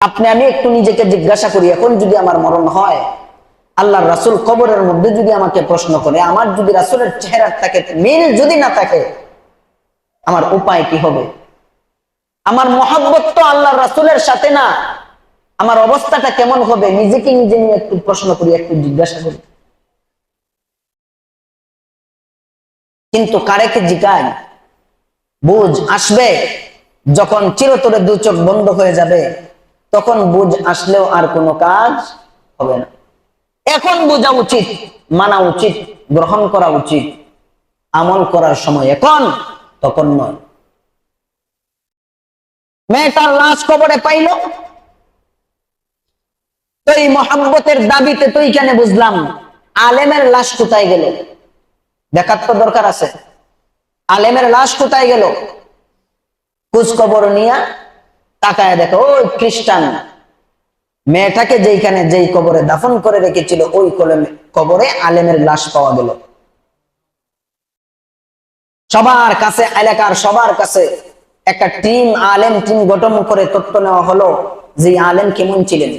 আপনি আমি একটু নিজেকে জিজ্ঞাসা করি, এখন যদি আমার মরণ হয়, আল্লাহর রাসূল কবরের মধ্যে যদি আমাকে প্রশ্ন করে, আমার যদি রাসূলের চেহারার থাকে মিল যদি না থাকে, আমার উপায় কি হবে? আমার মহব্বত তো আল্লাহর রাসূলের সাথে না, আমার অবস্থাটা কেমন হবে? নিজেকে নিজে নিয়ে একটু প্রশ্ন করি, একটু জিজ্ঞাসা করি। কিন্তু কারেকে জিগায়, বুঝ আসবে যখন চিরতরে দু চোখ বন্ধ হয়ে যাবে, তখন বুঝ আসলেও আর কোনো কাজ হবে না। এখন বোঝা উচিত, মানা উচিত, গ্রহণ করা উচিত, আমল করার সময় এখন, তখন নয়। মেয়েটার লাশ কবরে পাইল, তো এই মহাব্বতের দাবিতে তো এইখানে বুঝলাম আলেমের লাশ কোথায় গেল, দেখার তো দরকার আছে। আলেমের লাশ কোথায় গেল? খোঁজ খবর নিয়া তাকায় দেখো, ওই খ্রিস্টান মেয়েটাকে যেইখানে যেই কবরে দাফন করে রেখেছিল, ওই কবরে আলেমের লাশ পাওয়া গেল। সবার কাছে, এলাকার সবার কাছে একটা টিম, আলেম টিম গঠন করে তথ্য নেওয়া হলো যে আলেম কেমন ছিলেন।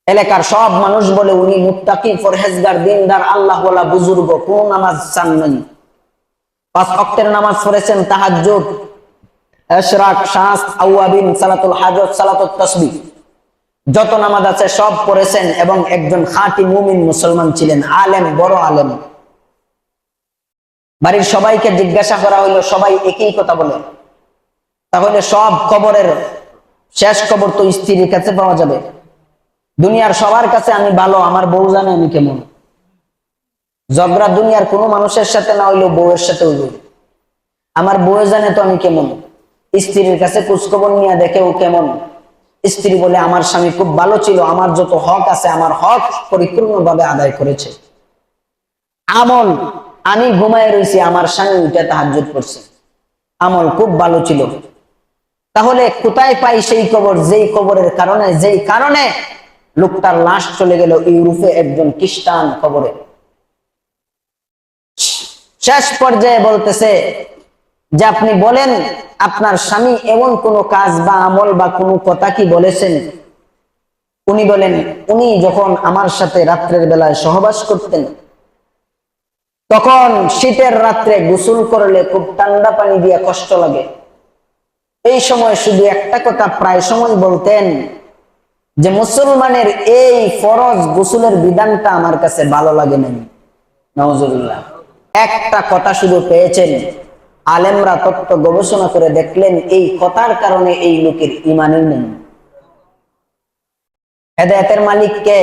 এলাকার সব মানুষ বলে উনি মুত্তাকি, পরহেজগার, দিনদার, আল্লাহ ওয়ালা বুজুর্গ, কোন নামাজ চান নাই, 5 ওয়াক্তের নামাজ পড়েছেন, তাহাজ্জুদ, ইশরাক, শাস, আওয়াবিন, সালাতুল হাজত, সালাতুত তাসবিহ, যত নামাজ আছে সব পড়েছেন এবং একজন খাঁটি মুমিন মুসলমান ছিলেন, আলেম, বড় আলেম। বাড়ির সবাইকে জিজ্ঞাসা করা হইলো, সবাই একই কথা বলে। তাহলে সব কবরের শেষ কবর তো স্ত্রীর কাছে পাওয়া যাবে। দুনিয়ার সবার কাছে আমি ভালো, আমার বউ জানে আমি কেমন। ঝগড়া দুনিয়ার কোনো মানুষের সাথে না হইলেও বউয়ের সাথে হইল। আমার বউ জানে তো আমি কেমন। স্ত্রীর কাছে খোঁজখবর নিয়ে দেখে ও কেমন। স্ত্রী বলে আমার স্বামী খুব ভালো ছিল, আমার যত হক আছে আমার হক পরিপূর্ণভাবে আদায় করেছে। আমল, আমি ঘুমায় রয়েছি, আমার স্বামী উঠে তাহাজ্জুদ করছে, আমল খুব ভালো ছিল। তাহলে কোথায় পাই সেই কবর, যেই কবরের কারণে, যেই কারণে লোকটার লাশ চলে গেল ইউরোপে একজন খ্রিস্টান কবরে। শেষ পর্যায়ে বলতেছে যে আপনি বলেন আপনার স্বামী এমন কোন কাজ বা আমল বা কোনো কথা কি বলেছেন? উনি বলেন, উনি যখন আমার সাথে রাত্রের বেলায় সহবাস করতেন, তখন শীতের রাত্রে গোসল করলে খুব ঠান্ডা পানি দিয়ে কষ্ট লাগে। এই সময় শুধু একটা কথা প্রায় সময় বলতেন যে মুসলমানের এই ফরজ গোসলের বিধানটা আমার কাছে ভালো লাগে না। নাউজুবিল্লাহ। একটা কথা শুধু পেয়েছেন, আলেমরা তত্ত্ব গবেষণা করে দেখলেন এই কথার কারণে এই লোকের ঈমানই নেই। হেদায়েতের মালিক কে?